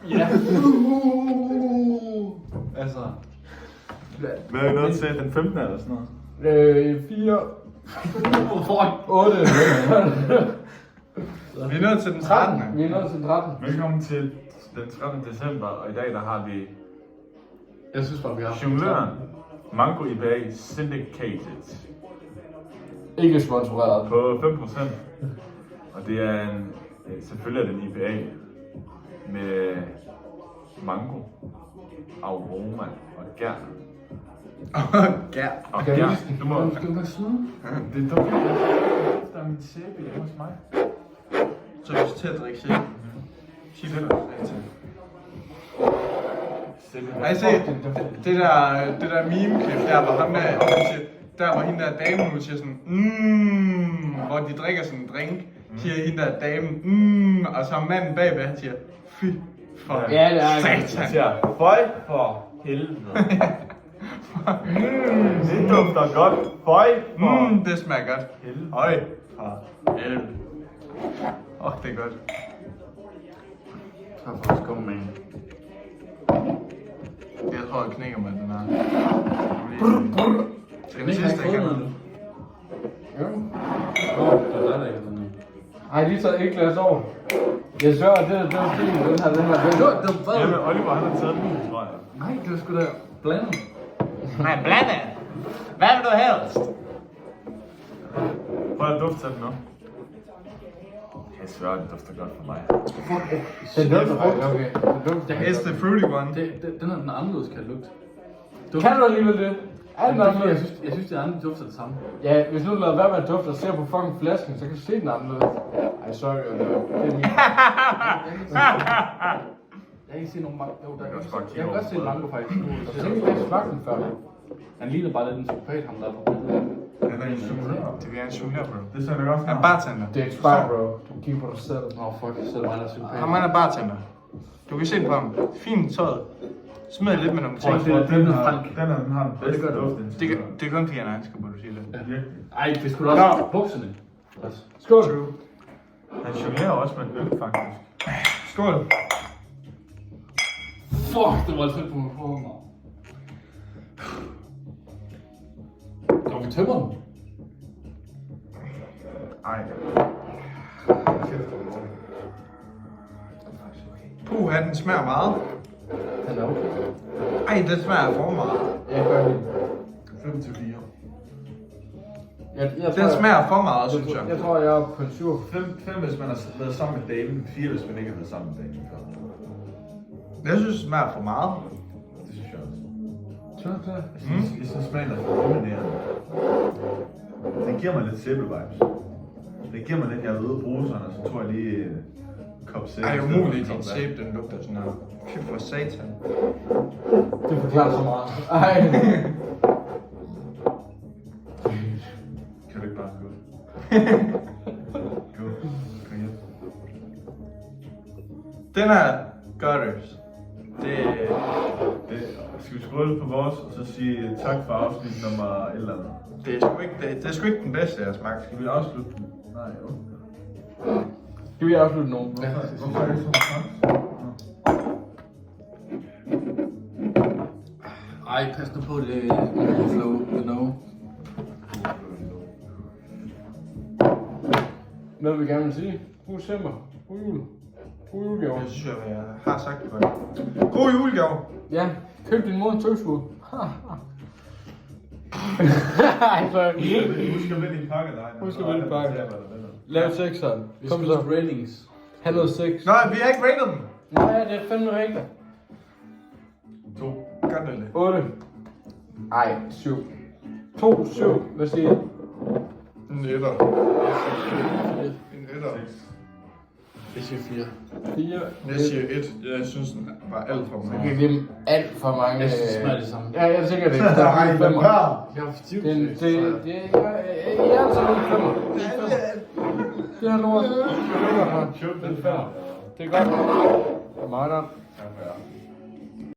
Ja. Altså. Hvad er I nået til? Den 15. eller sådan noget? 4. 8. Vi er nået til den 13. Vi er nået til den 13. Velkommen til den 13. december, og i dag der har vi Jeg synes bare, vi har jongløren Mango IPA Syndicated ikke sponsoreret. på 5%. Og det er en, selvfølgelig er det en IPA med mango, aroma og gær. Ja. Og Skal gær. vi Du må... skal du bare slutte? Det er dumt. Der er min sæbe hjemme hos mig. Så er du til at drikke sæbe. Sig det der. Ej, se, det der meme-klip, der hvor ham der, der hvor hende der dame nu siger sådan, hvor de drikker sådan en drink, siger hende der dame, og så manden bagved, han siger, fy for Ja, det er satan. Jeg siger, føj for helvede. Det dufter godt. Føj for Det smager godt. helvede. Øj, for helvede. Det er godt. Så har faktisk kommet med en. Jeg tror, jeg knækker med den her. Skal vi sidste igen? Jo. Det er der ikke sådan. Ej, lige så ikke glas over. Jeg svær, det var fint. Den her. Det var Jamen, Oliver han har taget den, tror jeg. Nej, det var sgu da blandet. Nej, blande. Hvad vil du helst? Prøv at dufte til den nu. Jeg svær, det dufter godt for mig. Den dufter faktisk okay. Den dufter It's the fruity one. Den er den anderledes, kan lugte. Kan du alligevel det? Er den anderledes? Jeg synes, det andre dufter det samme. Ja, hvis nu lader være med at dufte og ser på fucking flasken, så kan du se den anderledes. Ej, sorry, det er min. Jeg kan ikke se nogen mango. Jo, der kan jeg kan godt se en mango faktisk. Jeg tænker ikke, jeg smagte den før. Han ligner bare lidt en psykopat, ham der er på billedet. Det er en jonglør. Det er en jonglør, bro. Det ser da godt Han er bartender. Det er expire, bro. Du kigger på dig selv. Nå, fuck, så er det mig, der er psykopat. Ham er bartender. Du kan se det på ham. Fint tøjet. Smid lidt med nogle ting. Den har den bedste duft. Det er kun fordi han er handsker, må du sige det. Ej, det skulle også bukserne. Skål. Han jonglerer også med en øl, faktisk. Skål. Fuck, det var tæt på mig på mig. Kan vi tømmer den? Ej. Puha, den smager meget. Den er okay. Ej, den smager for meget. Jeg gør det. 5 til 4. Den smager for meget, synes jeg. Jeg tror, jeg er på en 7. 5 hvis man har været sammen med damen. 4 hvis man ikke har været sammen med damen før. Jeg synes, det smager for meget. Det synes jeg også. Tror du det? Jeg synes smagen er for dominerende. Den giver mig lidt sæbe-vibes. Den giver mig lidt, jeg er ude og bruge sådan, og så tror jeg lige en kop sæbe. Ej, umuligt, din sæbe, den lugter sådan her. Fy for satan. Det forklarer så meget. Ej. Kan du ikke bare gå? Gå. Kom hjem. Den er gutters. Det Skal vi skåle på vores, og så sige tak for afsnit nummer 11? er sgu ikke, det er sgu ikke den bedste, jeg har smagt. Skal vi afslutte den? Nej, jo. Skal vi afslutte nogen? Hvorfor er det så træt? Ej, pas nu på det flow, you know. Hvad vil vi gerne sige? God december. God jul. God julegave. Jeg synes, jeg har sagt det godt. God julegave. Ja, køb din mor en tøvskud. Ej, sorry. Husk at vinde din pakke, dig. Husk at vinde din pakke. Lav 6'eren. Kom så. Ratings. Han noget 6. Nej, vi har ikke rated den. Nej, det er fandme rigtigt. 2. Godt det. 8. Ej, 7. 2, 7. Hvad siger I? En etter. En etter. Jeg siger 4. 4. Jeg siger 1. Jeg synes, den var alt for Okay, meget. det er alt for mange. Jeg synes, det smager det samme. Ja, jeg tænker det. Der er en 5'er. Jeg har stiv. Jeg er altså en 5'er. Det her lort. Det er godt. Det er godt. Meget godt.